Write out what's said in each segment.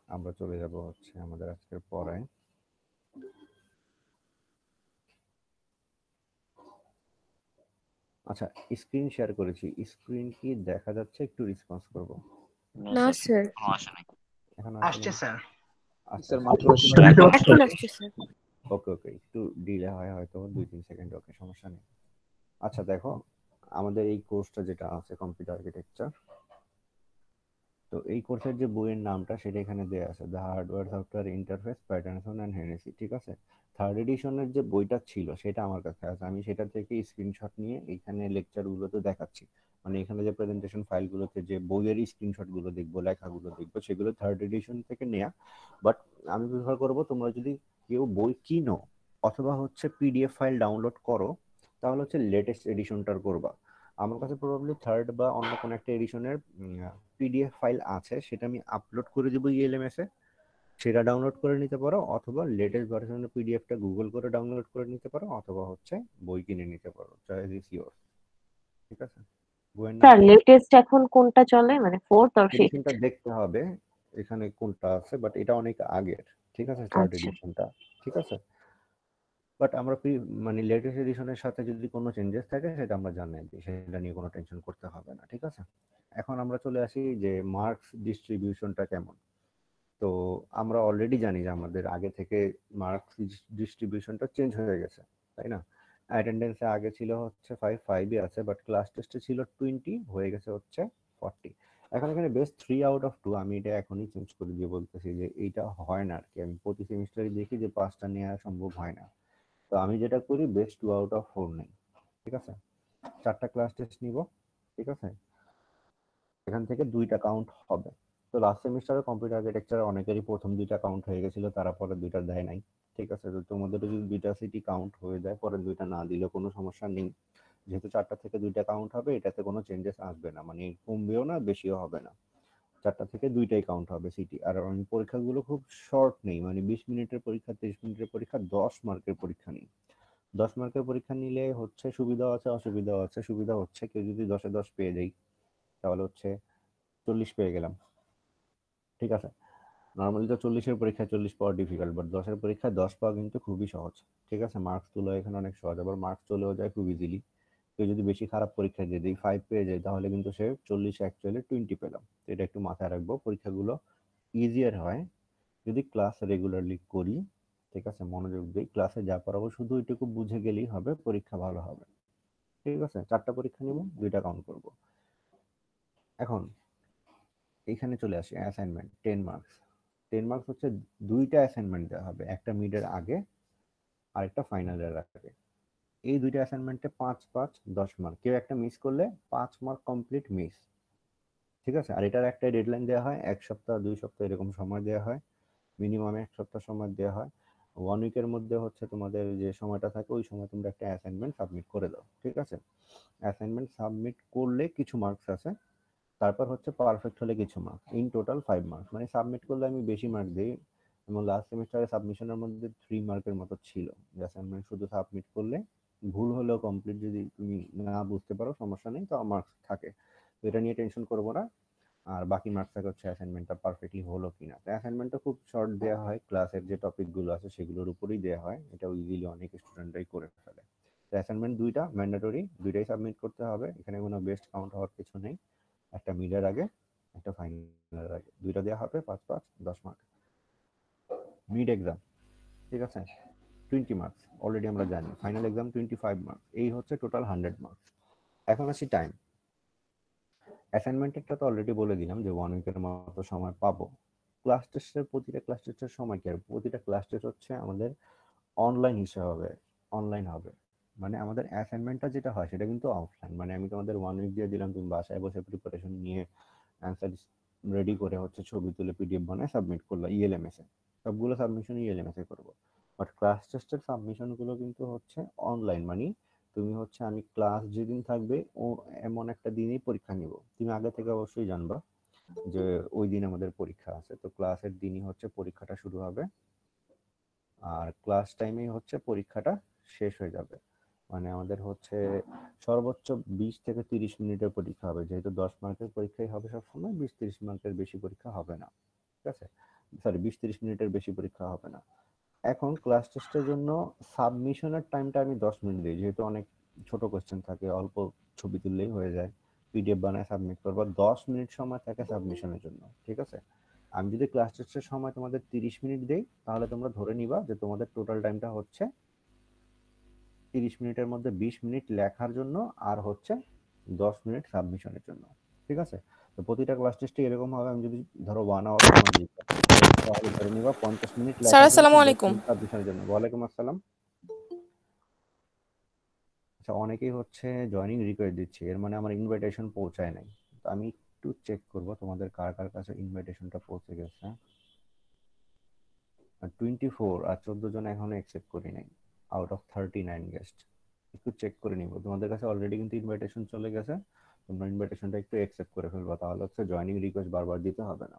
আমরা চলে যাব হচ্ছে আমাদের আজকের পড়ায়। আচ্ছা, স্ক্রিন শেয়ার করেছি, স্ক্রিন কি দেখা যাচ্ছে? একটু রেসপন্স করব। না স্যার স্যার, এখনো আসে নাই। এখন আসলে আসছে স্যার। আচ্ছা স্যার আচ্ছা, মাত্র শুনতে এখন পাচ্ছেন? আসছে স্যার। ওকে ওকে, একটু ডিলে হয় হয়তো 2-3 সেকেন্ড, ওকে সমস্যা নেই। আচ্ছা দেখো, আমাদের এই কোর্সটা যেটা আছে কম্পিউটার আর্কিটেকচার, তো এই কোর্সের যে বইয়ের নামটা সেটা এখানে দেয়া আছে, the hardware software interface patterns and Hennessy, ঠিক আছে? থার্ড এডিশনের যে বইটা ছিল সেটা আমার কাছে আছে, আমি সেটা থেকে স্ক্রিনশট নিয়ে এইখানে লেকচারগুলোতে দেখাচ্ছি। মানে এখানে যে প্রেজেন্টেশন ফাইলগুলোতে যে বইয়ের স্ক্রিনশটগুলো দেখবো, লেখাগুলো দেখবো, সেগুলো থার্ড এডিশন থেকে নেয়া। বাট আমি প্রিফার করবো তোমরা যদি কেউ বই কিনো অথবা হচ্ছে পিডিএফ ফাইল ডাউনলোড করো, তাহলে হচ্ছে লেটেস্ট এডিশনটার করবা। আমার কাছে প্রবাবলি থার্ড বা অন্য কোনো একটা এডিশনের পিডিএফ ফাইল আছে, সেটা আমি আপলোড করে দেবো ইএলএমএস এ, সেটা ডাউনলোড করে নিতে পারো, অথবা লেটেস্ট ভার্সনের পিডিএফটা গুগল করে ডাউনলোড করে নিতে পারো, অথবা হচ্ছে বই কিনে নিতে পারো, চয়েস ইজ ইয়োর। ঠিক আছে, বইয়ের নাম স্যার লেটেস্ট এখন কোনটা চলে, মানে ফোর্থ আর ফিফথ? এডিশনটা দেখতে হবে এখানে কোনটা আছে, বাট এটা অনেক আগের, ঠিক আছে, থার্ড আচ্ছা এডিশনটা। ঠিক আছে, বাট আমরা মানে লেটেস্ট এডিশনের সাথে যদি কোনো চেঞ্জেস থাকে সেটা আমরা জানাই দিই, সেটা নিয়ে কোনো টেনশন করতে হবে না। ঠিক আছে, এখন আমরা চলে আসি যে মার্কস ডিস্ট্রিবিউশনটা কেমন। তো আমরা অলরেডি জানি যে আমাদের আগে থেকে মার্কস ডিস্ট্রিবিউশনটা চেঞ্জ হয়ে গেছে, তাই না? অ্যাটেন্ডেন্সে আগে ছিল হচ্ছে 5 আছে, বাট ক্লাস টেস্টে ছিল 20, হয়ে গেছে হচ্ছে 40। এখন এখানে বেস্ট 3/2, আমি এটা এখনই চেঞ্জ করে দিয়ে বলতেছি যে এইটা হয় না আর কি, আমি প্রতি সেমিস্টারে দেখি যে 5টা নেওয়া সম্ভব হয় না। তো আমি যেটা করি বেস্ট 2/4 নেই। ঠিক আছে, 4টা ক্লাস টেস্ট নিব। ঠিক আছে, এখান থেকে 2টা কাউন্ট হবে। তো লাস্ট সেমিস্টারে কম্পিউটার আর্কিটেকচারে অনেকেরই প্রথম 2টা কাউন্ট হয়ে গেছিল, তারা পরে 2টা দেয় নাই। ঠিক আছে, তো তোমাদের যদি 2টা সিটি কাউন্ট হয়ে যায়, পরে 2টা না দিলেও কোনো সমস্যা নেই, যেহেতু 4টা থেকে 2টা কাউন্ট হবে, এটাতে কোনো চেঞ্জেস আসবে না, মানে কমবেও না বেশিও হবে না। 4টা থেকে 2টাই কাউন্ট হবে সিটি। আর আমি পরীক্ষাগুলো খুব শর্ট নেই, মানে 20 মিনিটের পরীক্ষা, 30 মিনিটের পরীক্ষা, 10 মার্কের পরীক্ষা নেই। 10 মার্কের পরীক্ষা নিলে হচ্ছে সুবিধাও আছে অসুবিধাও আছে। সুবিধা হচ্ছে কেউ যদি 10-এ 10 পেয়ে যাই, তাহলে হচ্ছে 40 পেয়ে গেলাম। ঠিক আছে, নর্মালি তো 40-এর পরীক্ষায় 40 পাওয়া ডিফিকাল্ট, বাট 10-এর পরীক্ষায় 10 পাওয়া কিন্তু খুবই সহজ। ঠিক আছে, মার্কস তোলা এখানে অনেক সহজ, আবার মার্কস চলেও যায় খুব ইজিলি। কেউ যদি বেশি খারাপ পরীক্ষা দিয়ে দিই, 5 পেয়ে যায়, তাহলে কিন্তু সে 40 অ্যাকচুয়ালি 20 পেলাম। তো এটা একটু মাথায় রাখবো, পরীক্ষাগুলো ইজিয়ার হয় যদি ক্লাস রেগুলারলি করি। ঠিক আছে, মনোযোগ দিই, ক্লাসে যা পড়াবো শুধু ওইটুকু বুঝে গেলেই হবে, পরীক্ষা ভালো হবে। ঠিক আছে, 4টা পরীক্ষা নিব, 2টা কাউন্ট করব। এখন এইখানে চলে আসি অ্যাসাইনমেন্ট, 10 মার্কস। 10 মার্কস হচ্ছে 2টা অ্যাসাইনমেন্ট দেওয়া হবে, একটা মিডের আগে আর একটা ফাইনালের আগে। এই 2টা অ্যাসাইনমেন্টে 5-5 10 মার্ক, কেউ একটা মিস করলে 5 মার্ক কমপ্লিট মিস। ঠিক আছে, আর এটার একটা ডেডলাইন দেওয়া হয়, 1 সপ্তাহ 2 সপ্তাহ এরকম সময় দেওয়া হয়, মিনিমাম 1 সপ্তাহ সময় দেওয়া হয়। 1 উইকের মধ্যে হচ্ছে তোমাদের যে সময়টা থাকে, ওই সময় তোমরা একটা অ্যাসাইনমেন্ট সাবমিট করে দাও। ঠিক আছে, অ্যাসাইনমেন্ট সাবমিট করলে কিছু মার্কস আছে, তারপর হচ্ছে পারফেক্ট হলে কিছু মার্কস, ইন টোটাল 5 মার্কস। মানে সাবমিট করলে আমি বেশি মার্ক দিই, এবং লাস্ট সেমিস্টারে সাবমিশনের মধ্যে 3 মার্কের মতো ছিল। অ্যাসাইনমেন্ট শুধু সাবমিট করলে, ভুল হলেও কমপ্লিট যদি তুমি না বুঝতে পারো সমস্যা নেই, তো মার্কস থাকে। তো এটা নিয়ে টেনশন করবো না। আর বাকি মার্কস থাকে হচ্ছে অ্যাসাইনমেন্টটা পারফেক্টলি হলো কিনা। তো অ্যাসাইনমেন্টটা খুব শর্ট দেওয়া হয়, ক্লাসের যে টপিকগুলো আছে সেগুলোর উপরেই দেওয়া হয়, এটা ইজিলি অনেক স্টুডেন্টরাই করে ফেলে। তো অ্যাসাইনমেন্ট 2টা ম্যান্ডেটরি, 2টাই সাবমিট করতে হবে, এখানে কোনো বেস্ট কাউন্ট হওয়ার কিছু নেই। একটা মিডের আগে, একটা ফাইনালের আগে, 2টা দেওয়া হবে, 5-5 10 মার্ক। মিড এক্সাম, ঠিক আছে, 20 মার্কস অলরেডি আমরা জানি, ফাইনাল এক্সাম 25 মার্কস, এই হচ্ছে টোটাল 100 মার্কস। এখন আসি টাইম। অ্যাসাইনমেন্টেরটা তো অলরেডি বলে দিলাম যে 1 উইকের মতো সময় পাবো। ক্লাস টেস্টের, প্রতিটা ক্লাস টেস্টের সময় কি, আর প্রতিটা ক্লাস টেস্ট হচ্ছে আমাদের অনলাইন হিসেবে হবে, অনলাইন হবে। মানে আমাদের অ্যাসাইনমেন্টটা যেটা হয় সেটা কিন্তু অফলাইন, মানে আমি তোমাদের 1 উইক দিয়ে দিলাম, তুমি বাসায় বসে প্রিপারেশন নিয়ে অ্যান্সার রেডি করে হচ্ছে ছবি তুলে পিডিএফ বানায় সাবমিট করলো ইএলএমএস এ, সবগুলো সাবমিশন ইএলএমএস এ করবো। বাট ক্লাস টেস্টের সাবমিশন গুলো কিন্তু হচ্ছে অনলাইন, মানে তুমি হচ্ছে, আমি ক্লাস যেদিন থাকবে ও এমন একটা দিনেই পরীক্ষা নিব, তুমি আগে থেকে অবশ্যই জানবা যে ওই দিন আমাদের পরীক্ষা আছে, তো ক্লাসের দিনই হচ্ছে পরীক্ষাটা শুরু হবে, আর ক্লাস টাইমেই হচ্ছে পরীক্ষাটা শেষ হয়ে যাবে। মানে আমাদের হচ্ছে সর্বোচ্চ 20 থেকে 30 মিনিটের পরীক্ষা হবে, যেহেতু 10 মার্কের পরীক্ষাই হবে সবসময়, 20-30 মার্কের বেশি পরীক্ষা হবে না। ঠিক আছে, সরি 20-30 মিনিটের বেশি পরীক্ষা হবে না। এখন ক্লাস টেস্টের জন্য সাবমিশনের টাইমটা আমি 10 মিনিট দিই, যেহেতু অনেক ছোট কোশ্চেন থাকে, অল্প ছবি তুললেই হয়ে যায়, পিডিএফ বানায় সাবমিট করবো, 10 মিনিট সময় থাকে সাবমিশনের জন্য, ঠিক আছে। আমি যদি ক্লাস টেস্টের সময় তোমাদের 30 মিনিট দেই, তাহলে তোমরা ধরে নিবা যে তোমাদের টোটাল টাইমটা হচ্ছে 30 মিনিটের মধ্যে 20 মিনিট লেখার জন্য আর হচ্ছে 10 মিনিট সাবমিশনের জন্য, ঠিক আছে। তো প্রতিটা ক্লাস টেস্টে এরকম হবে, আমি যদি ধরো 1 আওয়ার সময় দিই, তাহলে ধরে নিবা 50 মিনিট স্যার লেখার জন্য, আসসালামু 10 আলাইকুম। মিনিট সাবমিশনের জন্য। ওয়ালাইকুম আসসালাম। আচ্ছা, অনেকেই হচ্ছে জয়েনিং রিকোয়েস্ট দিচ্ছে, এর মানে আমার ইনভাইটেশন পৌঁছায় নাই। তো আমি একটু চেক করব তোমাদের কার কার কাছে ইনভাইটেশনটা পৌঁছে গেছে। 24 আর 14 জন এখনো অ্যাকসেপ্ট করি নাই, আউট অফ 39 গেস্ট। একটু চেক করে নিব, তোমাদের কাছে অলরেডি কিন্তু ইনভাইটেশন চলে গেছে, তোমরা ইনভাইটেশনটা একটু অ্যাকসেপ্ট করে ফেলবা, তাহলে হচ্ছে জয়েনিং রিকোয়েস্ট বারবার দিতে হবে না।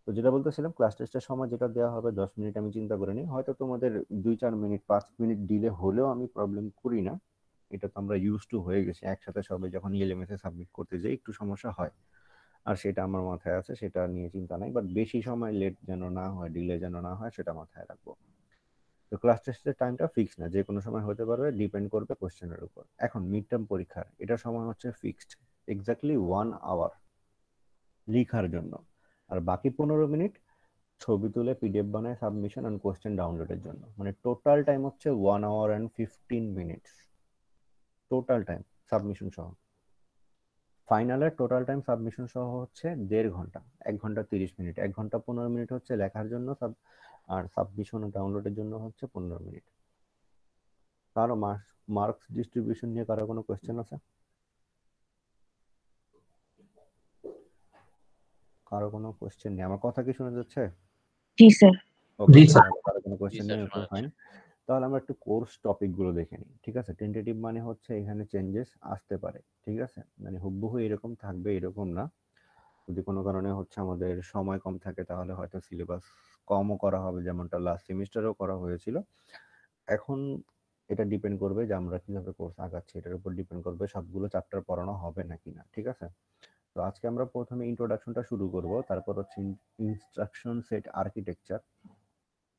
তো যেটা বলতেছিলাম, ক্লাস টেস্টের সময় যেটা দেওয়া হবে 10 মিনিট, আমি চিন্তা করে নিই, হয়তো তোমাদের 2-4 মিনিট 5 মিনিট ডিলে হলেও আমি প্রবলেম করি না, এটা তো আমরা ইউজ টু হয়ে গেছি, একসাথে সবাই যখন ইএলএমএস এ সাবমিট করতে যাই একটু সমস্যা হয়, আর সেটা আমার মাথায় আছে, সেটা নিয়ে চিন্তা নাই, বাট বেশি সময় লেট যেন না হয়, ডিলে যেন না হয়, সেটা মাথায় রাখবো। তো ক্লাস টেস্টের টাইমটা ফিক্স না, যে কোনো সময় হতে পারবে, ডিপেন্ড করবে কোশ্চেনের উপর। এখন মিড টার্ম পরীক্ষার এটা সময় হচ্ছে ফিক্সড, এক্স্যাক্টলি 1 আওয়ার লিখার জন্য, আর বাকি 15 মিনিট ছবি তুলে পিডিএফ বানায় সাবমিশন এন্ড কোশ্চেন ডাউনলোডের জন্য, মানে টোটাল টাইম হচ্ছে 1 hour and 15 minutes, total time submission সহ। ফাইনালের টোটাল টাইম সাবমিশন সহ হচ্ছে 1.5 ঘন্টা, 1 ঘন্টা 30 মিনিট, 1 ঘন্টা 15 মিনিট হচ্ছে লেখার জন্য, আর সাবমিশন ও ডাউনলোডের জন্য হচ্ছে 15 মিনিট। কারো মার্কস ডিস্ট্রিবিউশন নিয়ে কারো কোনো কোয়েশ্চেন আছে? কারো কোনো কোয়েশ্চেন নেই? আমার কথা কি শোনা যাচ্ছে? জি স্যার। ওকে, জি স্যার। কারো কোনো কোয়েশ্চেন নেই, ওকে ফাইন। তাহলে আমরা একটু কোর্স টপিক গুলো দেখে নিই, ঠিক আছে। টেন্টেটিভ মানে হচ্ছে এখানে চেঞ্জেস আসতে পারে, ঠিক আছে, মানে হুবহু এরকম থাকবে এরকম না। যদি কোনো কারণে হচ্ছে আমাদের সময় কম থাকে, তাহলে হয়তো সিলেবাস কমও করা হবে, যেমনটা লাস্ট সেমিস্টারেও করা হয়েছিল। এখন এটা ডিপেন্ড করবে যে আমরা কিভাবে কোর্স আগাচ্ছি, এটার উপর ডিপেন্ড করবে সবগুলো চ্যাপ্টার পড়ানো হবে নাকি না, ঠিক আছে। তো আজকে আমরা প্রথমে ইন্ট্রোডাকশনটা শুরু করব, তারপর হচ্ছে ইনস্ট্রাকশন সেট আর্কিটেকচার,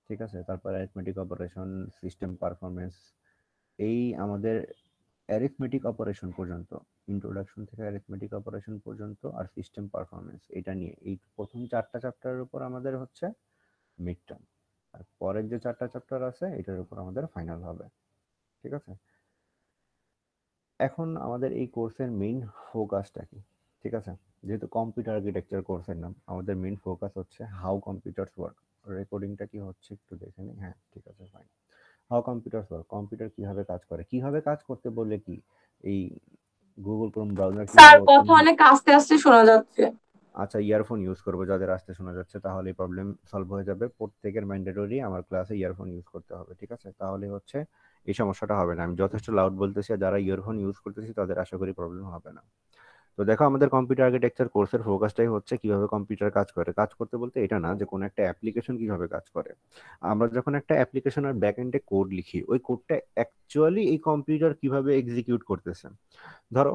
ঠিক আছে, তারপর অ্যারিথমেটিক অপারেশন, সিস্টেম পারফরমেন্স, এই আমাদের অ্যারিথমেটিক অপারেশন পর্যন্ত, ইন্ট্রোডাকশন থেকে অ্যারিথমেটিক অপারেশন পর্যন্ত, আর সিস্টেম পারফরমেন্স, এটা নিয়ে এই প্রথম 4টা চ্যাপ্টারের উপর আমাদের হচ্ছে মিড টার্ম, আর পরের যে 4টা চ্যাপ্টার আছে এটার উপর আমাদের ফাইনাল হবে, ঠিক আছে। এখন আমাদের এই কোর্সের মেইন ফোকাসটা কি, ঠিক আছে, যেহেতু কম্পিউটার আর্কিটেকচার কোর্সের নাম, আমাদের মেইন ফোকাস হচ্ছে হাউ কম্পিউটারস ওয়ার্ক। রেকর্ডিংটা কি হচ্ছে একটু দেখে নিই, হ্যাঁ ঠিক আছে fine. How computers work, computer কিভাবে কাজ করে, কিভাবে কাজ করতে বললে কি, এই গুগল ক্রোম ব্রাউজার স্যার কিভাবে কথা অনেক আস্তে আস্তে শোনা যাচ্ছে। আচ্ছা, ইয়ারফোন ইউজ করবো, যাদের আসতে শোনা যাচ্ছে, তাহলে প্রবলেম সলভ হয়ে যাবে। প্রত্যেকের ম্যান্ডেটরি আমার ক্লাসে ইয়ারফোন ইউজ করতে হবে, ঠিক আছে, তাহলে হচ্ছে এই সমস্যাটা হবে না। আমি যথেষ্ট লাউড বলতেছি, আর যারা ইয়ারফোন ইউজ করতেছি তাদের আশা করি প্রবলেম হবে না। তো দেখো, আমাদের কম্পিউটার আর্কিটেকচার কোর্সের ফোকাসটাই হচ্ছে কিভাবে কম্পিউটার কাজ করে। কাজ করতে বলতে এটা না যে কোনো একটা অ্যাপ্লিকেশন কিভাবে কাজ করে, আমরা যখন একটা অ্যাপ্লিকেশনের ব্যাক এন্ডে কোড লিখি, ওই কোডটা অ্যাকচুয়ালি এই কম্পিউটার কিভাবে এক্সিকিউট করতেছে। ধরো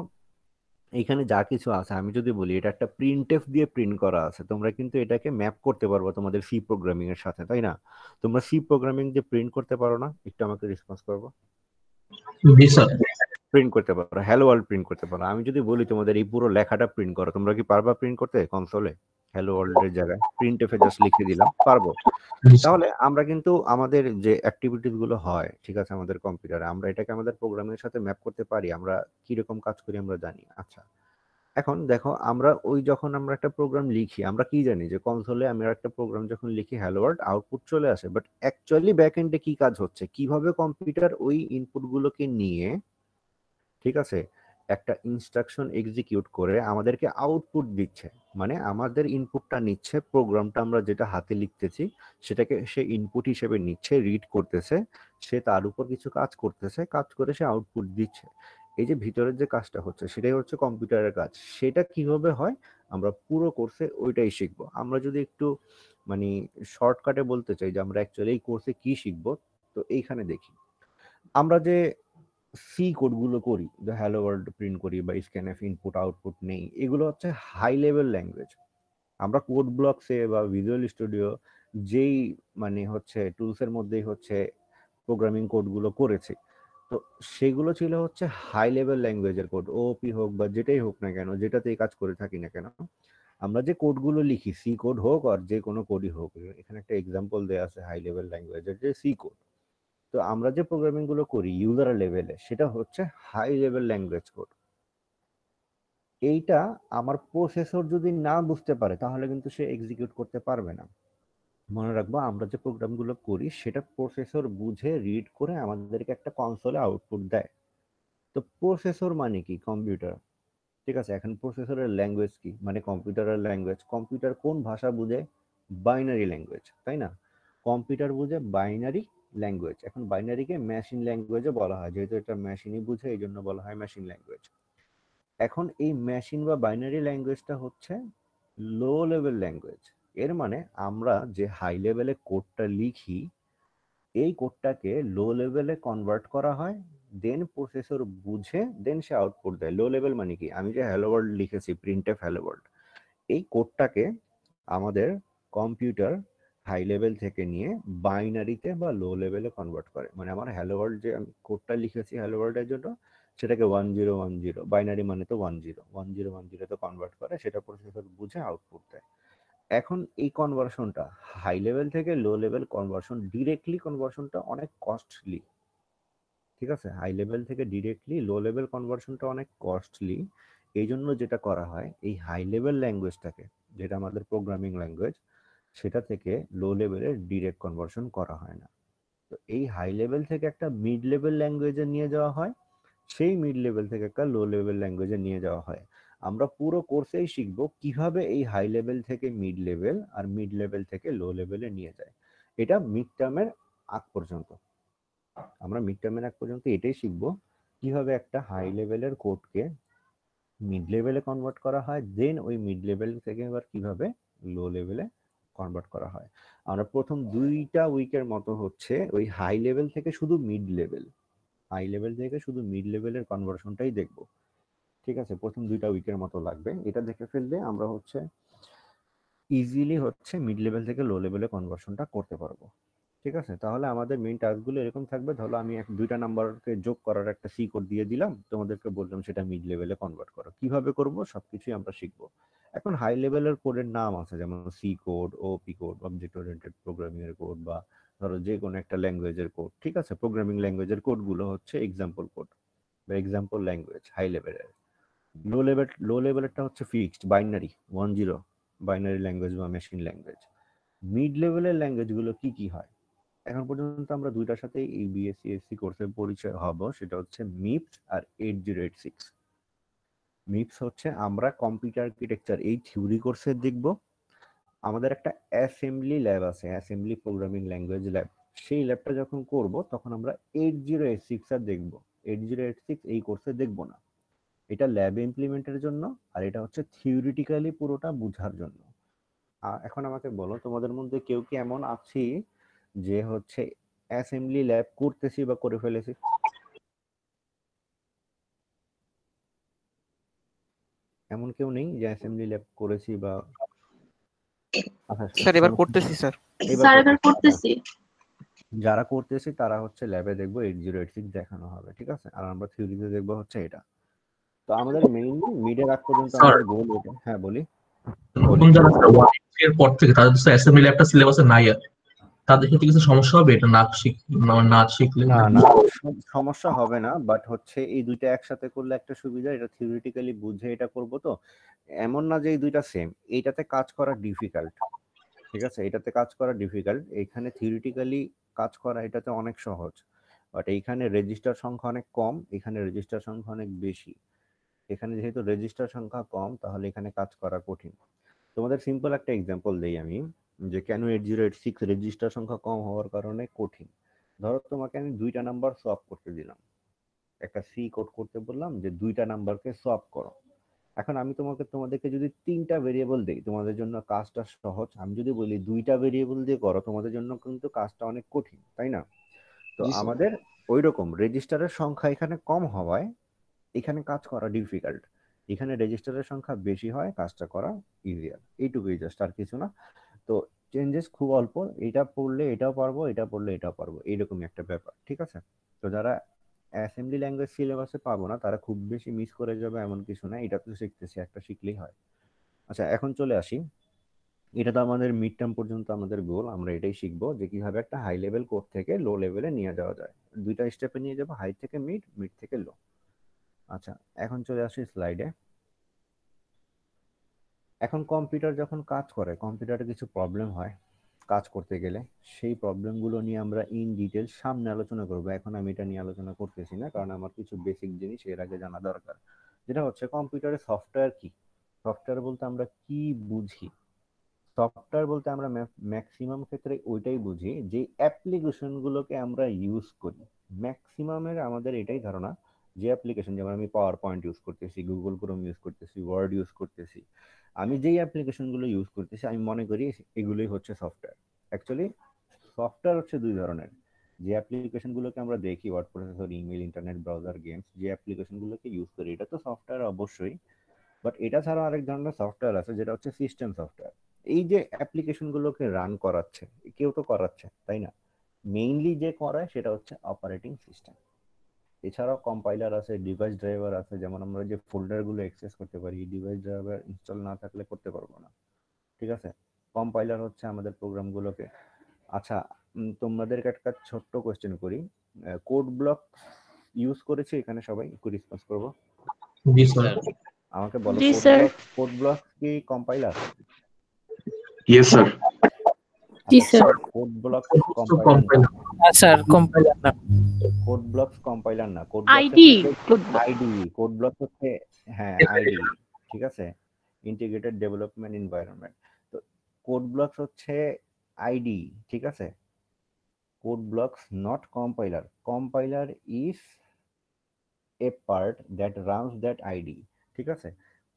এখানে যা কিছু আছে, আমি যদি বলি এটা একটা প্রিন্টএফ দিয়ে প্রিন্ট করা আছে, তোমরা কিন্তু এটাকে ম্যাপ করতে পারবো তোমাদের সি প্রোগ্রামিং এর সাথে, তাই না? তোমরা সি প্রোগ্রামিং দিয়ে প্রিন্ট করতে পারো না? একটু আমাকে রেসপন্স করবো। জি স্যার। প্রিন্ট করতে পারো, হ্যালো ওয়ার্ল্ড প্রিন্ট করতে পারো। আমি যদি বলি তোমাদের এই পুরো লেখাটা প্রিন্ট করো, তোমরা কি পারবা প্রিন্ট করতে কনসোলে? হ্যালো ওয়ার্ল্ড এর জায়গায় প্রিন্টএফ এ জাস্ট লিখে দিলাম, পারবো? তাহলে আমরা কিন্তু আমাদের যে অ্যাক্টিভিটিস গুলো হয়, ঠিক আছে, আমাদের কম্পিউটারে আমরা এটাকে আমাদের প্রোগ্রামের সাথে ম্যাপ করতে পারি, আমরা কি রকম কাজ করি আমরা জানি। আচ্ছা, এখন দেখো, আমরা ওই যখন আমরা একটা প্রোগ্রাম লিখি, আমরা কি জানি যে কনসোলে আমরা একটা প্রোগ্রাম যখন লিখি হ্যালো ওয়ার্ল্ড আউটপুট চলে আসে, বাট অ্যাকচুয়ালি ব্যাক এন্ডে কি কাজ হচ্ছে, কিভাবে কম্পিউটার ওই ইনপুট গুলোকে নিয়ে, ঠিক আছে, একটা ইনস্ট্রাকশন এক্সিকিউট করে আমাদেরকে আউটপুট দিচ্ছে, মানে আমাদের ইনপুটটা নিচ্ছে, প্রোগ্রামটা আমরা যেটা হাতে লিখতেছি সেটাকে সে ইনপুট হিসেবে নিচ্ছে, রিড করতেছে, সে তার উপর কিছু কাজ করতেছে, কাজ করে সে আউটপুট দিচ্ছে। এই যে ভিতরের যে কাজটা হচ্ছে সেটাই হচ্ছে কম্পিউটারের কাজ। সেটা কিভাবে হয় আমরা পুরো কোর্সে ওইটাই শিখবো। আমরা যদি একটু মানে শর্টকাটে বলতে চাই যে আমরা অ্যাকচুয়ালি এই কোর্সে কি শিখবো, তো এইখানে দেখি আমরা যে সি কোডগুলো করি, যে হ্যালো ওয়ার্ল্ড প্রিন্ট করি বা স্ক্যানএফ ইনপুট আউটপুট নেই, এগুলো হচ্ছে হাই লেভেল ল্যাঙ্গুয়েজ। আমরা কোড ব্লকসে বা ভিজুয়াল স্টুডিও যেই মানে হচ্ছে টুলসের মধ্যেই হচ্ছে প্রোগ্রামিং কোডগুলো করেছি, তো সেগুলো ছিল হচ্ছে হাই লেভেল ল্যাঙ্গুয়েজের কোড, ওপি হোক বা যেটাই হোক না কেন, যেটাতেই কাজ করে থাকি না কেন, আমরা যে কোডগুলো লিখি সি কোড হোক আর যে কোনো কোডই হোক, এখানে একটা এক্সাম্পল দেয়া আছে হাই লেভেল ল্যাঙ্গুয়েজের যে সি কোড। তো আমরা যে প্রোগ্রামিং গুলো করি ইউজার লেভেলে সেটা হচ্ছে হাই লেভেল ল্যাঙ্গুয়েজ কোড। এইটা আমার প্রসেসর যদি না বুঝতে পারে তাহলে কিন্তু সে এক্সিকিউট করতে পারবে না। মনে রাখবো আমরা যে প্রোগ্রামগুলো করি সেটা প্রসেসর বুঝে রিড করে আমাদেরকে একটা কনসোলে আউটপুট দেয়। তো প্রসেসর মানে কি? কম্পিউটার। ঠিক আছে, এখন প্রসেসরের ল্যাঙ্গুয়েজ কি? মানে কম্পিউটারের ল্যাঙ্গুয়েজ। কম্পিউটার কোন ভাষা বুঝে? বাইনারি ল্যাঙ্গুয়েজ, তাই না? কম্পিউটার বুঝে বাইনারি ল্যাঙ্গুয়েজ। এখন বাইনারিকে মেশিন ল্যাঙ্গুয়েজে বলা হয়, যেহেতু এটা মেশিনই বুঝে এই জন্য বলা হয় মেশিন ল্যাঙ্গুয়েজ। এখন এই মেশিন বা বাইনারি ল্যাঙ্গুয়েজটা হচ্ছে লো লেভেল ল্যাঙ্গুয়েজ। এর মানে আমরা যে হাই লেভেলে কোডটা লিখি এই কোডটাকে লো লেভেলে কনভার্ট করা হয়, দেন প্রসেসর বুঝে দেন সে আউটপুট দেয়। লো লেভেল মানে কি? আমি যে হ্যালো ওয়ার্ল্ড লিখেছি, প্রিন্টএফ হ্যালো ওয়ার্ল্ড, এই কোডটাকে আমাদের কম্পিউটার হাই লেভেল থেকে নিয়ে বাইনারিতে বা লো লেভেলে কনভার্ট করে। মানে আমার হ্যালো ওয়ার্ল্ড যে আমি কোডটা লিখেছি হ্যালো ওয়ার্ল্ডের জন্য, সেটাকে 1010, বাইনারি মানে তো 1010তে কনভার্ট করে, সেটা প্রসেসর বুঝে আউটপুট দেয়। এখন এই কনভার্সনটা হাই লেভেল থেকে লো লেভেল কনভার্সন, ডিরেক্টলি কনভার্সনটা অনেক কস্টলি। ঠিক আছে, হাই লেভেল থেকে ডিরেক্টলি লো লেভেল কনভার্সনটা অনেক কস্টলি। এই জন্য যেটা করা হয়, এই হাই লেভেল ল্যাঙ্গুয়েজটাকে, যেটা আমাদের প্রোগ্রামিং ল্যাঙ্গুয়েজ, সেটা থেকে লো লেভেলের ডিরেক্ট কনভার্সন করা হয় না। তো এই হাই লেভেল থেকে একটা মিড লেভেল ল্যাঙ্গুয়েজে নিয়ে যাওয়া হয়, সেই মিড লেভেল থেকে একটা লো লেভেল ল্যাঙ্গুয়েজে নিয়ে যাওয়া হয়। আমরা পুরো কোর্সেই শিখবো কিভাবে এই হাই লেভেল থেকে মিড লেভেল আর মিড লেভেল থেকে লো লেভেলে নিয়ে যায়। এটা মিড টার্মের আগ পর্যন্ত, আমরা মিড টার্মের আগ পর্যন্ত এটাই শিখবো, কিভাবে একটা হাই লেভেলের কোডকে মিড লেভেলে কনভার্ট করা হয়, দেন ওই মিড লেভেল থেকে আবার কিভাবে লো লেভেলে কনভার্ট করা হয়। আমরা প্রথম 2টা উইকের মতো হচ্ছে ওই হাই লেভেল থেকে শুধু মিড লেভেল, হাই লেভেল থেকে শুধু মিড লেভেলের কনভার্সনটাই দেখবো। ঠিক আছে, প্রথম 2টা উইকের মতো লাগবে। এটা দেখে ফেললে আমরা হচ্ছে ইজিলি হচ্ছে মিড লেভেল থেকে লো লেভেলে কনভার্সনটা করতে পারবো। ঠিক আছে, তাহলে আমাদের মেইন টাস্কগুলো এরকম থাকবে। ধরো আমি 2টা নাম্বারকে যোগ করার একটা সি কোড দিয়ে দিলাম, তোমাদেরকে বললাম সেটা মিড লেভেলে কনভার্ট করো। কিভাবে করব সবকিছুই আমরা শিখবো। এখন হাই লেভেলের কোডের নাম আছে, যেমন সি কোড, ওপি কোড, অবজেক্ট ওরিয়েন্টেড প্রোগ্রামিং এর কোড, বা ধরো যে কোনো একটা ল্যাঙ্গুয়েজের কোড। ঠিক আছে, প্রোগ্রামিং ল্যাঙ্গুয়েজের কোডগুলো হচ্ছে এক্সাম্পল কোড বা এক্সাম্পল ল্যাঙ্গুয়েজ হাই লেভেলের। লো লেভেলেরটা হচ্ছে ফিক্সড বাইনারি 10, বাইনারি ল্যাঙ্গুয়েজ বা মেশিন ল্যাঙ্গুয়েজ। মিড লেভেলের ল্যাঙ্গুয়েজগুলো কি কি হয়? এখন পর্যন্ত আমরা দুইটার সাথেই এই বিএসসি কোর্সে পরিচয় হব, সেটা হচ্ছে মিপস আর 8086। মিপস হচ্ছে আমরা কম্পিউটার আর্কিটেকচার এই থিওরি কোর্সে দেখব। আমাদের একটা অ্যাসেম্বলি ল্যাব আছে, অ্যাসেম্বলি প্রোগ্রামিং ল্যাঙ্গুয়েজ ল্যাব। সেই ল্যাবটা যখন করব তখন আমরা 8086 আর দেখব। 8086 এই কোর্সে দেখব না, এটা ল্যাবে ইমপ্লিমেন্টের জন্য, আর এটা হচ্ছে থিওরিটিক্যালি পুরোটা বোঝার জন্য। এখন আমাকে বলো, তোমাদের মধ্যে কেউ কি এমন আছি যে হচ্ছে অ্যাসেম্বলি ল্যাব করতেছি বা করে ফেলেছি? এমন কেউ নেই যে অ্যাসেম্বলি ল্যাব করেছি বা আচ্ছা স্যার এবার সমস্যা করতেছি স্যার। এবার স্যার এবার করতেছি। আচ্ছা, করতেছি। যারা করতেছি তারা হচ্ছে ল্যাবে দেখবো 8086 দেখানো হবে। ঠিক আছে, আর আমরা থিওরিতে দেখবো হচ্ছে এটা। তো আমাদের মেইনলি মিডের আগ পর্যন্ত স্যার আমাদের গোল এটা। হ্যাঁ বলি নতুন যারা স্যার 1 এর পর থেকে তাদের তো অ্যাসেম্বলি একটা সিলেবাসে নাই আর তাদের ক্ষেত্রে কিছু সমস্যা হবে এটা না শিখলে না মানে না, সমস্যা হবে না, বাট হচ্ছে এই দুইটা একসাথে করলে একটা সুবিধা, এটা থিওরিটিক্যালি বুঝে এটা করব। তো এমন না যে এই দুইটা সেম, এইটাতে কাজ করা ডিফিকাল্ট। ঠিক আছে, এটাতে কাজ করা ডিফিকাল্ট, এখানে থিওরিটিক্যালি কাজ করা এটাতে অনেক সহজ। বাট এইখানে রেজিস্টার সংখ্যা অনেক কম, এখানে রেজিস্টার সংখ্যা অনেক বেশি। এখানে যেহেতু রেজিস্টার সংখ্যা কম তাহলে এখানে কাজ করা কঠিন। তোমাদের সিম্পল একটা এক্সাম্পল দেই আমি, যে কেন 8086 রেজিস্টার সংখ্যা কম হওয়ার কারণে কঠিন। ধরো তোমাকে আমি 2টা নাম্বার সোয়াপ করতে দিলাম, একটা সি কোড করতে বললাম যে 2টা নাম্বারকে সোয়াপ করো। এখন আমি তোমাদেরকে যদি 3টা ভেরিয়েবল দেই, তোমাদের জন্য কাজটা সহজ। আমি যদি বলি 2টা ভেরিয়েবল দিয়ে করো, তোমাদের জন্য কিন্তু কাজটা অনেক কঠিন, তাই না? তো আমাদের ওই রকম রেজিস্টারের সংখ্যা এখানে কম হওয়ায় এখানে কাজ করা ডিফিকাল্ট। এখানে রেজিস্টারের সংখ্যা বেশি হয়, কাজটা করা ইজিয়ার, এইটুকুই জাস্ট, আর কিছু না। তো চেঞ্জেস খুব অল্প, এটা পড়লে এটাও পারবো, এটা পড়লে এটাও পারবো, এইরকমই একটা ব্যাপার, ঠিক আছে। তো যারা অ্যাসেম্বলি ল্যাঙ্গুয়েজ সিলেবাসে পাবো না তারা খুব বেশি মিস করে যাবে এমন কিছু না, এটা তো শিখতেছি, একটা শিখলেই হয়। আচ্ছা এখন চলে আসি, এটা তো আমাদের মিড টার্ম পর্যন্ত আমাদের গোল, আমরা এটাই শিখবো যে কিভাবে একটা হাই লেভেল কোড থেকে লো লেভেলে নিয়ে যাওয়া যায়। দুইটা স্টেপে নিয়ে যাবো, হাই থেকে মিড, মিড থেকে লো। আচ্ছা এখন চলে আসি স্লাইডে। এখন কম্পিউটার যখন কাজ করে, কম্পিউটারে কিছু প্রবলেম হয় কাজ করতে গেলে, সেই প্রবলেমগুলো নিয়ে আমরা ইন ডিটেল সামনে আলোচনা করবো। এখন আমি এটা নিয়ে আলোচনা করতেছি না, কারণ আমার কিছু বেসিক জিনিস এর আগে জানা দরকার। যেটা হচ্ছে কম্পিউটারে সফটওয়্যার কি, সফটওয়্যার বলতে আমরা কি বুঝি। সফটওয়্যার বলতে আমরা ম্যাক্সিমাম ক্ষেত্রে ওইটাই বুঝি যে অ্যাপ্লিকেশন গুলোকে আমরা ইউজ করি। ম্যাক্সিমামের আমাদের এটাই ধারণা যে অ্যাপ্লিকেশন, যেমন আমি পাওয়ার পয়েন্ট ইউজ করতেছি, গুগল ক্রোম ইউজ করতেছি, ওয়ার্ড ইউজ করতেছি, আমি যেই অ্যাপ্লিকেশন গুলো ইউজ করতেছি আমি মনে করি এগুলোই হচ্ছে সফটওয়্যার। অ্যাকচুয়ালি সফটওয়্যার হচ্ছে দুই ধরনের। যে অ্যাপ্লিকেশন গুলোকে আমরা দেখি, word processor, email, internet browser, games, যে অ্যাপ্লিকেশন গুলোকে ইউজ করি এটা তো সফটওয়্যার অবশ্যই। বাট এটা ছাড়া আরেক ধরনের সফটওয়্যার আছে যেটা হচ্ছে সিস্টেম সফটওয়্যার। এই যে অ্যাপ্লিকেশন গুলোকে রান করাচ্ছে, কেউ তো করাচ্ছে তাই না, মেইনলি যে করায় সেটা হচ্ছে অপারেটিং সিস্টেম। এছাড়াও কম্পাইলার আছে, ডিভাইস ড্রাইভার আছে, যেমন আমরা যে ফোল্ডার গুলো অ্যাক্সেস করতে পারি, ডিভাইস ড্রাইভার ইনস্টল না থাকলে করতে পারবো না, ঠিক আছে। কম্পাইলার হচ্ছে আমাদের প্রোগ্রামগুলোকে। আচ্ছা তোমাদেরকে একটা ছোট্ট কোয়েশ্চেন করি, কোড ব্লক ইউজ করেছি এখানে সবাই, একটু রেসপন্স করবো। জি স্যার। আমাকে বলো, জি code sir. Block, code block কি কম্পাইলার? Yes sir. জি আচ্ছা sir. Code block compiler compiler না, স্যার কম্পাইলার না। কোড ব্লকস কম্পাইলার না, code blocks IDE IDE, code block হচ্ছে, হ্যাঁ আইডি, ঠিক আছে, ইন্টিগ্রেটেড ডেভেলপমেন্ট এনভায়রনমেন্ট। তো কোড ব্লকস হচ্ছে আইডি, ঠিক আছে। Code blocks not compiler, compiler is a part that runs that IDE, ঠিক আছে।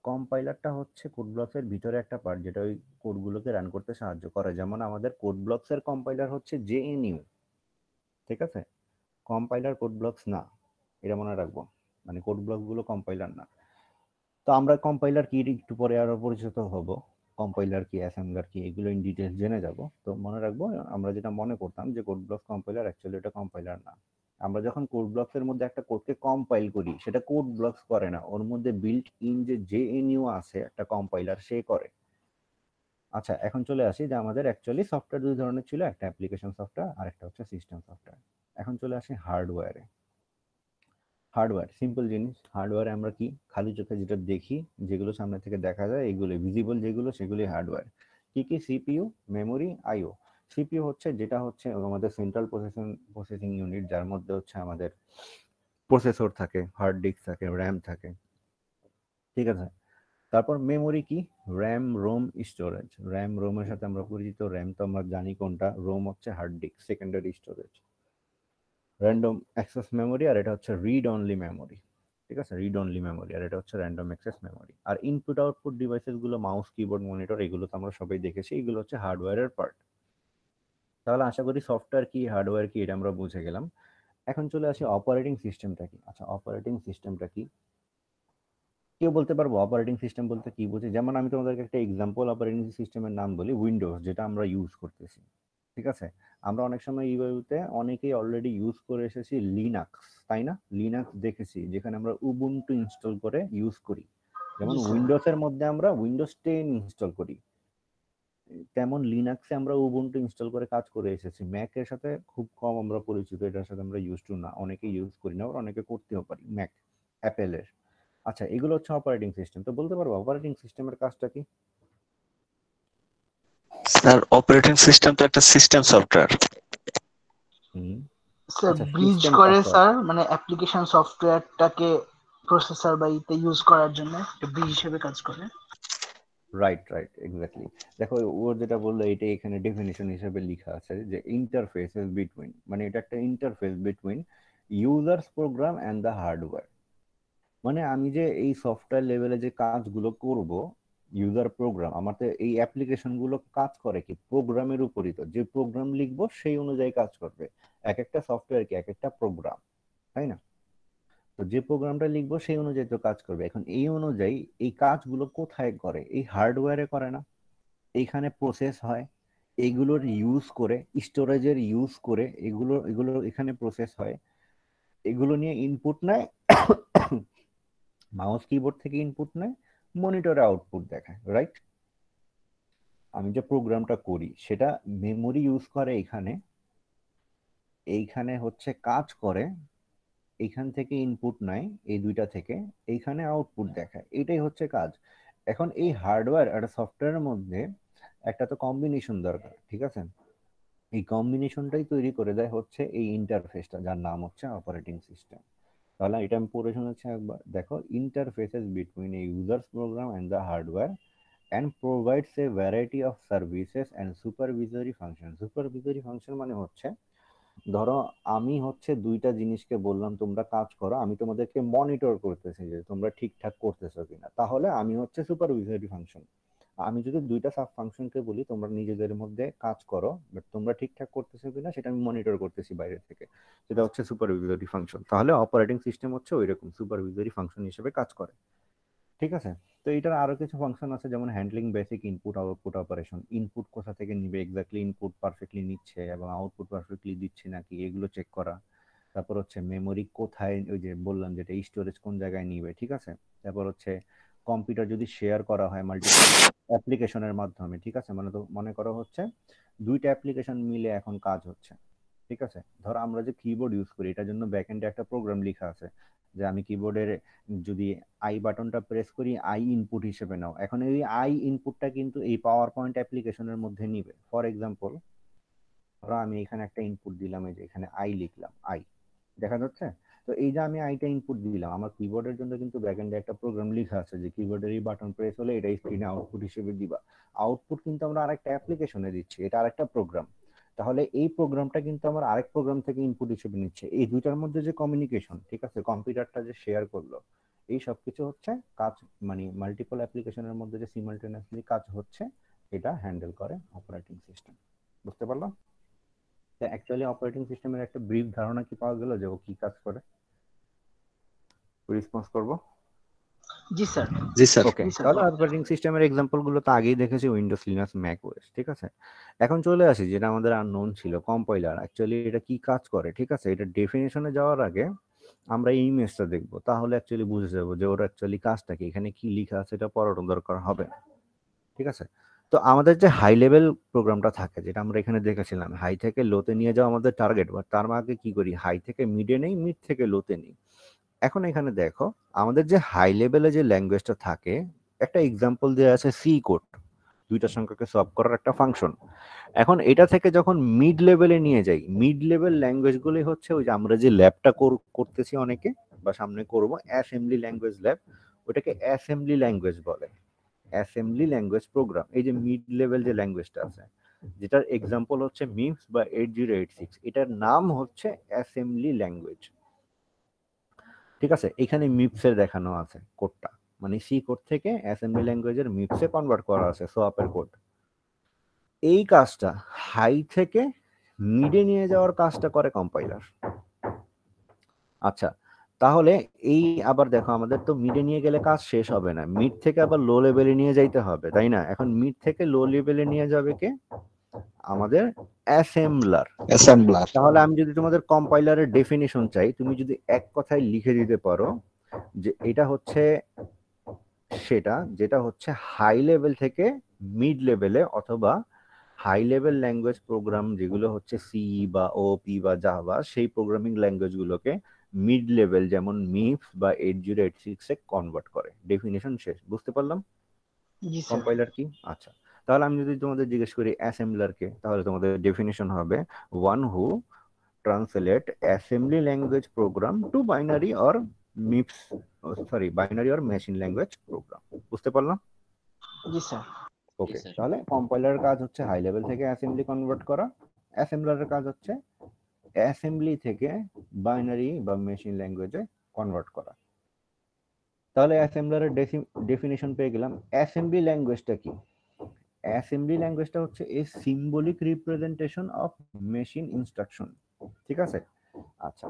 কম্পাইলারটা হচ্ছে কোড ব্লকস এর ভিতরে একটা পার্ট যেটা ওই কোডগুলোকে রান করতে সাহায্য করে। যেমন আমাদের কোড ব্লকস এর কম্পাইলার হচ্ছে জেএনইউ, ঠিক আছে, কম্পাইলার কোড ব্লকস না, এটা মনে রাখবো, মানে কোড ব্লক গুলো কম্পাইলার না। তো আমরা কম্পাইলার কি একটু পরে আরো পরিচিত হব, কম্পাইলার কি, অ্যাসেম্বলার কি, এগুলো ইন ডিটেইলস জেনে যাব। তো মনে রাখবো, আমরা যেটা মনে করতাম যে কোড ব্লক কম্পাইলার, অ্যাকচুয়ালি এটা কম্পাইলার না। আমরা যখন কোড ব্লকস এর মধ্যে একটা কোডকে কম্পাইল করি সেটা কোড ব্লকস করে না, ওর মধ্যে বিল্ট ইন যে জেএনইউ আছে একটা কম্পাইলার সে করে। আচ্ছা এখন চলে আসি যে আমাদের অ্যাকচুয়ালি সফটওয়্যার দুই ধরনের ছিল, একটা অ্যাপ্লিকেশন সফটওয়্যার আর একটা হচ্ছে সিস্টেম সফটওয়্যার। এখন চলে আসি হার্ডওয়্যারে। হার্ডওয়্যার সিম্পল জিনিস, হার্ডওয়্যারে আমরা কি খালি চোখে যেটা দেখি, যেগুলো সামনে থেকে দেখা যায়, এগুলো ভিজিবল যেগুলো সেগুলি হার্ডওয়্যার। কি কি? সিপিইউ, মেমোরি, আইও। সিপিইউ হচ্ছে যেটা হচ্ছে আমাদের সেন্ট্রাল প্রসেসিং ইউনিট, যার মধ্যে হচ্ছে আমাদের প্রসেসর থাকে, হার্ড ডিস্ক থাকে, র্যাম থাকে, ঠিক আছে। তারপর মেমোরি কি? RAM, Rome, storage. র্যাম রোমের সাথে আমরা পরিচিত, র্যাম তো আমরা জানি কোনটা, রোম হচ্ছে hard disk, secondary storage. Random access memory, আর এটা হচ্ছে রিড অনলি মেমোরি, ঠিক আছে, রিড অনলি মেমোরি, আর এটা হচ্ছে র্যান্ডম অ্যাক্সেস মেমোরি। আর ইনপুট আউটপুট ডিভাইসেস গুলো, মাউস, কিবোর্ড, মনিটর, এগুলো তো আমরা সবাই দেখেছি, এগুলো হচ্ছে হার্ডওয়্যারের পার্ট। তাহলে আশা করি সফটওয়্যার কি, হার্ডওয়্যার কি, এটা আমরা বুঝে গেলাম। এখন চলে আসি অপারেটিং সিস্টেমটা কি। আচ্ছা অপারেটিং সিস্টেমটা কি, কেউ বলতে পারবো অপারেটিং সিস্টেম বলতে কি বুঝি? যেমন আমি তোমাদেরকে একটা এক্সাম্পল অপারেটিং সিস্টেমের নাম বলি, উইন্ডোজ, যেটা আমরা ইউজ করতেছি, ঠিক আছে। আমরা অনেক সময় ইউতে অনেকেই অলরেডি ইউজ করে এসেছি লিনাক্স, তাই না? লিনাক্স দেখেছি যেখানে আমরা উবুন্টু ইনস্টল করে ইউজ করি, যেমন উইন্ডোজের মধ্যে আমরা উইন্ডোজ 10 ইনস্টল করি, তেমন লিনাক্সে আমরা উবুন্টু ইনস্টল করে কাজ করে এসেছি। ম্যাকের সাথে খুব কম আমরা পরিচিত, এটার সাথে আমরা ইউজ টু না, অনেকে ইউজ করি না, আবার অনেকে করতেও পারি, ম্যাক, অ্যাপেলের। আচ্ছা এগুলো হচ্ছে অপারেটিং সিস্টেম। তো বলতে পারবো অপারেটিং সিস্টেমের কাজটা কি? স্যার অপারেটিং সিস্টেম তো একটা সিস্টেম সফটওয়্যার। হুম, স্যার আচ্ছা ব্রিজ সিস্টেম করে সফটওয়্যার, স্যার, মানে অ্যাপ্লিকেশন সফটওয়্যারটাকে প্রসেসর বা ইতে ইউজ করার জন্য একটা ব্রিজ হিসেবে কাজ করে। Right right exactly. দেখো ও যেটা বললো এটা এখানে ডেফিনিশন হিসেবে লেখা আছে যে ইন্টারফেসেস বিটুইন, মানে এটা একটা interface between users program and the hardware. মানে আমি যে এই সফটওয়্যার লেভেলে যে কাজগুলো করব, ইউজার প্রোগ্রাম, আমার তো এই অ্যাপ্লিকেশন গুলো কাজ করে কি প্রোগ্রামের উপরই, তো যে প্রোগ্রাম লিখবো সেই অনুযায়ী কাজ করবে। এক একটা সফটওয়্যার কি এক একটা প্রোগ্রাম, তাই না? তো যে প্রোগ্রামটা লিখবো সেই অনুযায়ী তো কাজ করবে। এখন এই অনুযায়ী এই কাজগুলো কোথায় করে? এই হার্ডওয়্যারে করে না, এইখানে প্রসেস হয়, এগুলোর ইউজ করে, স্টোরেজের ইউজ করে এগুলো এগুলো এখানে প্রসেস হয়, এগুলো নিয়ে ইনপুট নেয়, মাউস কিবোর্ড থেকে ইনপুট নেয়, মনিটরে আউটপুট দেখায়, রাইট? আমি যে প্রোগ্রামটা করি সেটা মেমোরি ইউজ করে এখানে, এইখানে হচ্ছে কাজ করে, এইখান থেকে ইনপুট নেয় এই দুইটা থেকে, এইখানে আউটপুট দেখায়, এটাই হচ্ছে কাজ। এখন এই হার্ডওয়্যার আর সফটওয়্যারের মধ্যে একটা তো কম্বিনেশন দরকার, ঠিক আছে? এই কম্বিনেশনটাই তৈরি করে দেয় হচ্ছে এই ইন্টারফেসটা, যার নাম হচ্ছে অপারেটিং সিস্টেম। তাহলে এটা আমি পড়ে শোনাচ্ছি একবার, দেখো, interfaces between a users program and the hardware and provides a variety of services and supervisory function. Supervisory function মানে হচ্ছে, ধরো আমি হচ্ছে দুইটা জিনিসকে বললাম তোমরা কাজ করো, আমি তোমাদেরকে মনিটর করতেছি যে তোমরা ঠিকঠাক করতেছো কিনা, তাহলে আমি হচ্ছে সুপারভিসরি ফাংশন। আমি যদি দুইটা সাব ফাংশনকে বলি তোমরা নিজেদের মধ্যে কাজ করো, বাট তোমরা ঠিকঠাক করতেছো কিনা সেটা আমি মনিটর করতেছি বাইরে থেকে, সেটা হচ্ছে সুপারভিসরি ফাংশন। তাহলে অপারেটিং সিস্টেম হচ্ছে ওইরকম সুপারভিসরি ফাংশন হিসেবে কাজ করে, ঠিক আছে? তো এটার আরো কিছু ফাংশন আছে, যেমন handling basic input output operation, input কোথা থেকে নিবে, এক্স্যাক্টলি ইনপুট পারফেক্টলি নিচ্ছে এবং আউটপুট পারফেক্টলি দিচ্ছে নাকি এগুলো চেক করা। তারপর হচ্ছে মেমোরি কোথায়, ওই যে বললাম যেটা স্টোরেজ কোন জায়গায় নিবে, ঠিক আছে? তারপর হচ্ছে কম্পিউটার যদি শেয়ার করা হয় মাল্টিপল অ্যাপ্লিকেশনের মাধ্যমে, ঠিক আছে, মানে তো মনে করো হচ্ছে দুইটা অ্যাপ্লিকেশন মিলে এখন কাজ হচ্ছে, ঠিক আছে? ধরো আমরা যে কিবোর্ড ইউজ করি এটার জন্য ব্যাকএন্ডে একটা প্রোগ্রাম লেখা আছে যে আমি কিবোর্ডের যদি আই বাটনটা প্রেস করি আই ইনপুট হিসেবে নাও, এখন এই আই ইনপুটটা কিন্তু এই পাওয়ার পয়েন্ট অ্যাপ্লিকেশনের মধ্যে নিবে। ফর এক্সাম্পল, ধরো আমি এখানে একটা ইনপুট দিলাম, এই যে এখানে আই লিখলাম, আই দেখা যাচ্ছে। তো এই যে আমি আইটা ইনপুট দিলাম, আমার কিবোর্ডের জন্য কিন্তু ব্যাকএন্ডে একটা প্রোগ্রাম লেখা আছে যে কিবোর্ডের এই বাটন প্রেস হলে এটা স্ক্রিনে আউটপুট হিসেবে দিবা। আউটপুট কিন্তু আমরা আরেকটা অ্যাপ্লিকেশনে দিচ্ছি, এটা আরেকটা প্রোগ্রাম। তাহলে এই প্রোগ্রামটা কিন্তু আমার আরেক প্রোগ্রাম থেকে ইনপুট হিসেবে নিচ্ছে। এই দুইটার মধ্যে যে কমিউনিকেশন, ঠিক আছে, কম্পিউটারটা যে শেয়ার করলো, এই সব কিছু হচ্ছে কাজ, মানে মাল্টিপল অ্যাপ্লিকেশনের মধ্যে যে সিমালটেনিয়াসলি কাজ হচ্ছে এটা হ্যান্ডেল করে অপারেটিং সিস্টেম। বুঝতে পারলো? তো অ্যাকচুয়ালি অপারেটিং সিস্টেমের একটা ব্রিফ ধারণা কি পাওয়া গেল যে ও কি কাজ করে? রেসপন্স করব। জি স্যার। জি স্যার। ওকে, তাহলে অপারেটিং সিস্টেমের এক্সাম্পল গুলো তো আগেই দেখেছি, উইন্ডোজ, লিনাক্স, ম্যাক ওএস, ঠিক আছে? এখন চলে আসি যেটা আমাদের আননোন ছিল, কম্পাইলার। অ্যাকচুয়ালি এটা কি কাজ করে, ঠিক আছে? এটা ডেফিনেশনে যাওয়ার আগে আমরা এই ইমেজটা দেখব, তাহলে অ্যাকচুয়ালি বুঝে যাবো যে ওর অ্যাকচুয়ালি কাজটা কি, এখানে কি লেখা আছে এটা পড়ার দরকার হবে না, ঠিক আছে? তো আমাদের যে হাই লেভেল প্রোগ্রামটা থাকে, যেটা আমরা এখানে দেখেছিলাম, হাই থেকে লোতে নিয়ে যাওয়া আমাদের টার্গেট, বা তার আগে কি করি, হাই থেকে মিডে নেই, মিড থেকে লোতে নেই। এখন এখানে দেখো আমাদের যে হাই লেভেলে যে ল্যাঙ্গুয়েজটা থাকে, একটা এক্সাম্পল দেওয়া আছে সি কোড, দুইটা সংখ্যাকে সলভ করার একটা ফাংশন। এখন এটা থেকে যখন মিড লেভেলে নিয়ে যাই, মিড লেভেল ল্যাঙ্গুয়েজগুলি হচ্ছে ওই যে আমরা যে ল্যাবটা করতেছি অনেকে, বা সামনে করব, অ্যাসেম্বলি ল্যাঙ্গুয়েজ ল্যাব, ওটাকে অ্যাসেম্বলি ল্যাঙ্গুয়েজ বলে, অ্যাসেম্বলি ল্যাঙ্গুয়েজ প্রোগ্রাম। এই যে মিড লেভেল যে ল্যাঙ্গুয়েজটা আছে, যেটার এক্সাম্পল হচ্ছে মিমস বা 8086, এটার নাম হচ্ছে অ্যাসেম্বলি ল্যাঙ্গুয়েজ, ঠিক আছে? এখানে মিপসের দেখানো আছে কোডটা, মানে সি কোড থেকে অ্যাসেম্বলি ল্যাঙ্গুয়েজের মিপসে কনভার্ট করা আছে সোয়াপের কোড। এই কাজটা হাই থেকে মিডে নিয়ে যাওয়ার কাজটা করে কম্পাইলার। আচ্ছা, তাহলে এই আবার দেখো আমাদের তো মিডে নিয়ে গেলে কাজ শেষ হবে না, মিড থেকে আবার লো লেভেলে নিয়ে যাইতে হবে, তাই না? এখন মিড থেকে লো লেভেলে নিয়ে যাবে কে? আমাদের অ্যাসেম্বলার। তাহলে আমি যদি তোমাদের কম্পাইলারের ডেফিনিশন চাই, তুমি যদি এক কথায় লিখে দিতে পারো যে এটা হচ্ছে সেটা, যেটা হচ্ছে হাই লেভেল থেকে মিড লেভেলে, অথবা হাই লেভেল ল্যাঙ্গুয়েজ প্রোগ্রাম যেগুলো হচ্ছে সি বা ওপি বা জাভা, সেই প্রোগ্রামিং ল্যাঙ্গুয়েজগুলোকে মিড লেভেল যেমন মিপস বা 8086 এ কনভার্ট করে। ডেফিনিশন শেষ, বুঝতে পারলাম জি স্যার। কম্পাইলার কি? আচ্ছা, তাহলে আমি যদি তোমাদের জিজ্ঞেস করি অ্যাসেম্বলার কে, তাহলে তোমাদের ডেফিনিশন হবে one who translate assembly language program to binary or MIPS, sorry, binary or machine language program. বুঝতে পারলাম? জি স্যার। ওকে, তাহলে কম্পাইলারের কাজ হচ্ছে হাই লেভেল থেকে অ্যাসেম্বলি কনভার্ট করা, অ্যাসেম্বলারের কাজ হচ্ছে অ্যাসেম্বলি থেকে বাইনারি বা মেশিন ল্যাঙ্গুয়েজে কনভার্ট করা। তাহলে অ্যাসেম্বলারের ডেফিনিশন পেয়ে গেলাম। অ্যাসেম্বলি ল্যাঙ্গুয়েজটা কি? অ্যাসেম্বলি ল্যাঙ্গুয়েজটা হচ্ছে a symbolic representation of machine instruction, ঠিক আছে? আচ্ছা,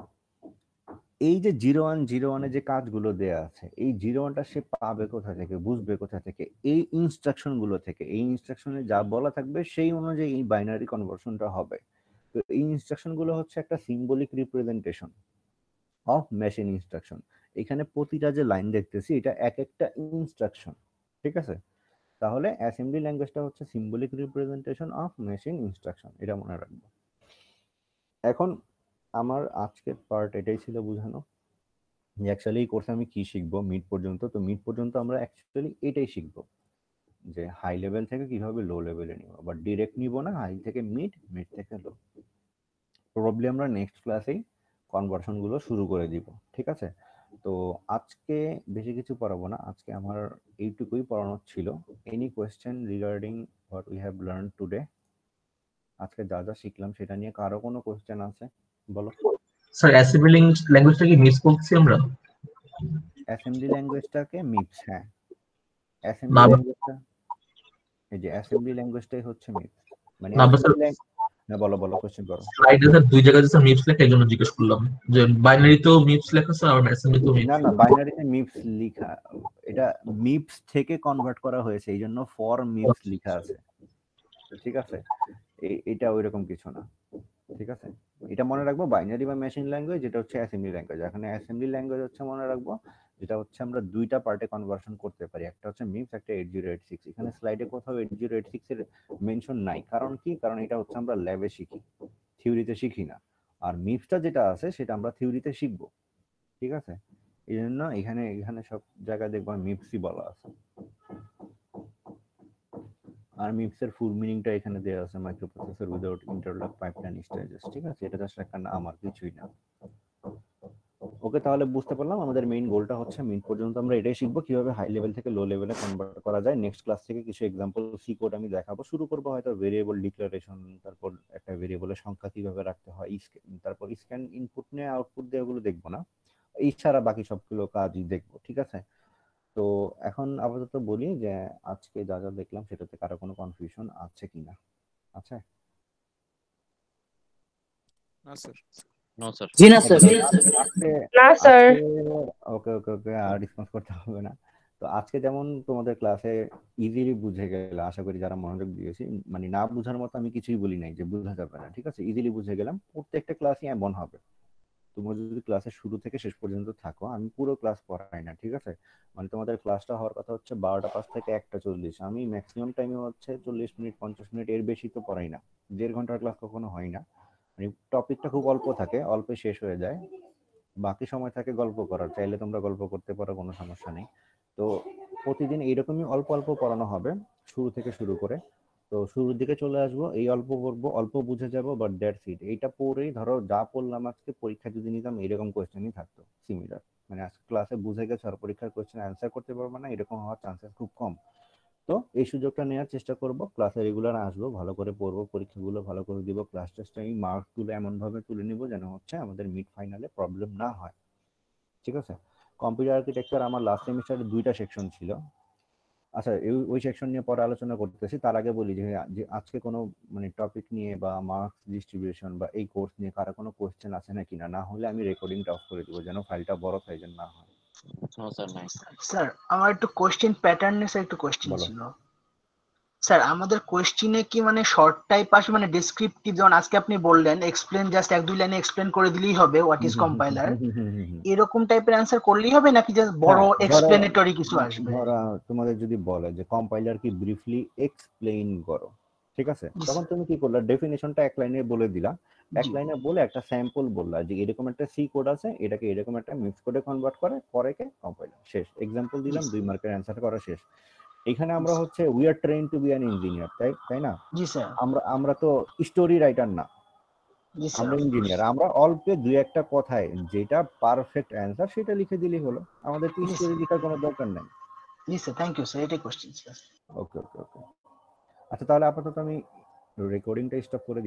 এই যে 0101 যে কাজগুলো দেয়া আছে, এই 01টা সে পাবে কোথা থেকে, বুঝবে কোথা থেকে? এই ইনস্ট্রাকশন গুলো থেকে। এই ইনস্ট্রাকশনে যা বলা থাকবে সেই অনুযায়ী এই বাইনারি কনভার্সনটা হবে। তো এই ইনস্ট্রাকশন গুলো হচ্ছে একটা symbolic representation of machine instruction. এখানে প্রতিটা যে লাইন দেখতেছি এটা এক একটা ইনস্ট্রাকশন, ঠিক আছে? তাহলে অ্যাসেম্বলি ল্যাঙ্গুয়েজটা হচ্ছে symbolic representation of machine instruction, এটা মনে রাখবো। এখন আমার আজকের পার্ট এটাই ছিল বোঝানো যে অ্যাকচুয়ালি এই কোর্সে আমি কি শিখবো মিড পর্যন্ত। তো মিড পর্যন্ত আমরা অ্যাকচুয়ালি এটাই শিখবো যে হাই লেভেল থেকে কিভাবে লো লেভেলে নিব, বাট ডিরেক্ট নিব না, হাই থেকে মিড, মিড থেকে লো। প্রবাবলি আমরা নেক্সট ক্লাসেই কনভার্সন গুলো শুরু করে দিব, ঠিক আছে? তো আজকে বেশি কিছু পড়াবো না, আজকে আমার এইটুকুই পড়ানোর ছিল। Any question regarding what we have learn today? আজকে যা যা শিখলাম সেটা নিয়ে কারো কোনো কোয়েশ্চেন আছে? বলো। স্যার অ্যাসেম্বলি ল্যাঙ্গুয়েজটা কি মিস করছি আমরা? অ্যাসেম্বলি ল্যাঙ্গুয়েজটাকে মিপস, হ্যাঁ অ্যাসেম্বলি না ল্যাঙ্গুয়েজটা, এই যে অ্যাসেম্বলি ল্যাঙ্গুয়েজটাই হচ্ছে মিপস। মানে না স্যার, অ্যাসেম্বলি ল্যাঙ্গুয়েজ, হ্যাঁ বলো বলো, কোশ্চেন করো। স্লাইডে স্যার দুই জায়গায় স্যার মিপস লেখা, এই জন্য জিজ্ঞেস করলাম যে বাইনারিতেও মিপস লেখা স্যার আর অ্যাসেম্বলিতেও না মিপস। না, বাইনারিতে মিপস লিখা, এটা মিপস থেকে কনভার্ট করা হয়েছে, এই জন্য ফর মিপস লিখা আছে, ঠিক আছে? এটা ওইরকম কিছু না, ঠিক আছে? এটা মনে রাখবো বাইনারি বা মেশিন ল্যাঙ্গুয়েজ, যেটা হচ্ছে অ্যাসেম্বলি ল্যাঙ্গুয়েজ। এখানে অ্যাসেম্বলি ল্যাঙ্গুয়েজ হচ্ছে মনে রাখবো যেটা হচ্ছে আমরা দুইটা পার্টে কনভার্সন করতে পারি, একটা হচ্ছে মিপস, একটা 8086। এখানে স্লাইডে কোথাও 8086 এর মেনশন নাই, কারণ কি? কারণ এটা হচ্ছে আমরা ল্যাবে শিখি, থিওরিতে শিখি না। আর মিপসটা যেটা আছে সেটা আমরা থিওরিতে শিখবো, ঠিক আছে? এই জন্য এখানে এখানে সব জায়গায় দেখবা মিপসই বলা আছে। আর মিপস এর ফুল মিনিংটা এখানে দেওয়া আছে, microprocessor without interlock pipeline stages, ঠিক আছে? এটা জাস্ট একটা নাম আর কিছুই না। ওকে, তাহলে বুঝতে পারলাম আমাদের মেইন গোলটা হচ্ছে মিড পর্যন্ত আমরা এটাই শিখবো কিভাবে হাই লেভেল থেকে লো লেভেলে কনভার্ট করা যায়। নেক্সট ক্লাস থেকে কিছু এক্সাম্পল সি কোড আমি দেখাবো, শুরু করবো হয়তো ভেরিয়েবল ডিক্লারেশন, তারপর একটা ভেরিয়েবলের সংখ্যা কিভাবে রাখতে হয়, তারপর স্ক্যান ইনপুট নিয়ে আউটপুট দিয়ে ওগুলো দেখবো না, এই ছাড়া বাকি সবগুলো কাজই দেখবো, ঠিক আছে? তো এখন আপাতত বলি যে আজকে যা যা দেখলাম সেটাতে কারো কোনো কনফিউশন আছে কিনা? আছে? No sir. জি না স্যার। আজকে না স্যার। ওকে ওকে ওকে, আর রেসপন্স করতে হবে না। তো আজকে যেমন তোমাদের ক্লাসে ইজিলি বুঝে গেল, আশা করি যারা মনোযোগ দিয়েছি, মানে না বুঝার মতো আমি কিছুই বলি নাই যে বোঝা যাবে না, ঠিক আছে? ইজিলি বুঝে গেলাম। প্রত্যেকটা ক্লাসই এমন হবে, তোমরা যদি ক্লাসের শুরু থেকে শেষ পর্যন্ত থাকো, আমি পুরো ক্লাস পড়াই না, ঠিক আছে? মানে তোমাদের ক্লাসটা হওয়ার কথা হচ্ছে 12টা 5 থেকে 1টা 40, আমি ম্যাক্সিমাম টাইমে হচ্ছে 40 মিনিট 50 মিনিট, এর বেশি তো পড়াই না। 1.5 ঘন্টার ক্লাস কখনো হয় না, মানে টপিকটা খুব অল্প থাকে, অল্পে শেষ হয়ে যায়, বাকি সময় থাকে গল্প করার। চাইলে তোমরা গল্প করতে পারো, কোনো সমস্যা নেই। তো প্রতিদিন এইরকমই অল্প অল্প পড়ানো হবে শুরু থেকে শুরু করে। তো শুরুর দিকে চলে আসবো, এই অল্প পড়বো, অল্প বুঝে যাবো, বাট দ্যাটস ইট। এইটা পড়েই ধরো যা পড়লাম আজকে, পরীক্ষা যদি নিতাম এরকম কোয়েশ্চেনই থাকতো সিমিলার। মানে আজকে ক্লাসে বুঝে গেছে আর পরীক্ষার কোয়েশ্চেন অ্যান্সার করতে পারবো না, এরকম হওয়ার চান্সেস খুব কম। তো এই সুযোগটা নেওয়ার চেষ্টা করব, ক্লাসে রেগুলার আসবো, ভালো করে পড়বো, পরীক্ষাগুলো ভালো করে দিব, ক্লাস টেস্টে এই মার্কসগুলো এমন ভাবে তুলে নিব যেন হচ্ছে আমাদের মিড ফাইনালে প্রবলেম না হয়, ঠিক আছে? কম্পিউটার আর্কিটেকচার আমার লাস্ট সেমিস্টারে 2টা সেকশন ছিল। আচ্ছা, ওই সেকশন নিয়ে পরে আলোচনা করতেছি, তার আগে বলি যে আজকে কোনো মানে টপিক নিয়ে বা মার্কস ডিস্ট্রিবিউশন বা এই কোর্স নিয়ে কারো কোনো কোশ্চেন আছে নাকি, না হলে আমি রেকর্ডিংটা অফ করে দিব যেন ফাইলটা বড় সাইজের না হয়। নো স্যার, নাই। স্যার আমার একটু কোশ্চেন প্যাটার্নে একটু কোশ্চেন বলো। ছিল স্যার। আমাদের কোশ্চেনে কি মানে শর্ট টাইপ আসে, মানে ডেসক্রিপটিভ, যেমন আজকে আপনি বললেন এক্সপ্লেন, জাস্ট 1-2 লাইনে এক্সপ্লেন করে দিলেই হবে হোয়াট ইজ কম্পাইলার, এরকম টাইপের অ্যান্সার করলেই হবে নাকি জাস্ট বড় হ্যাঁ, এক্সপ্লেনেটরি কিছু আসবে? ধরো তোমাদের যদি বলে যে কম্পাইলার কি ব্রিফলি এক্সপ্লেইন করো, ঠিক আছে? তখন তুমি কি করলা, ডেফিনেশনটা এক লাইনে বলে দিলা, এক লাইনে বলে একটা স্যাম্পল বললা যে এরকম একটা সি কোড আছে, এটাকে এরকম একটা মিক্স কোডে কনভার্ট করে, পরে কে কম্পাইলার, শেষ। এক্সাম্পল দিলাম, 2 মার্কের অ্যান্সার করা শেষ। এখানে আমরা হচ্ছে we are train to be an engineer, তাই না? জি স্যার। আমরা তো স্টোরি রাইটার না, জি স্যার। আমরা ইঞ্জিনিয়ার। আমরা অল্পে 2-1টা কথায় যেটা পারফেক্ট অ্যান্সার সেটা লিখে দিলেই হলো, আমাদের তো স্টোরি লেখার কোনো দরকার নাই। জি স্যার, থ্যাংক ইউ স্যার, এটাই কোশ্চেন স্যার। ওকে ওকে ওকে, আচ্ছা তাহলে আপাতত আমি রেকর্ডিংটা স্টপ করে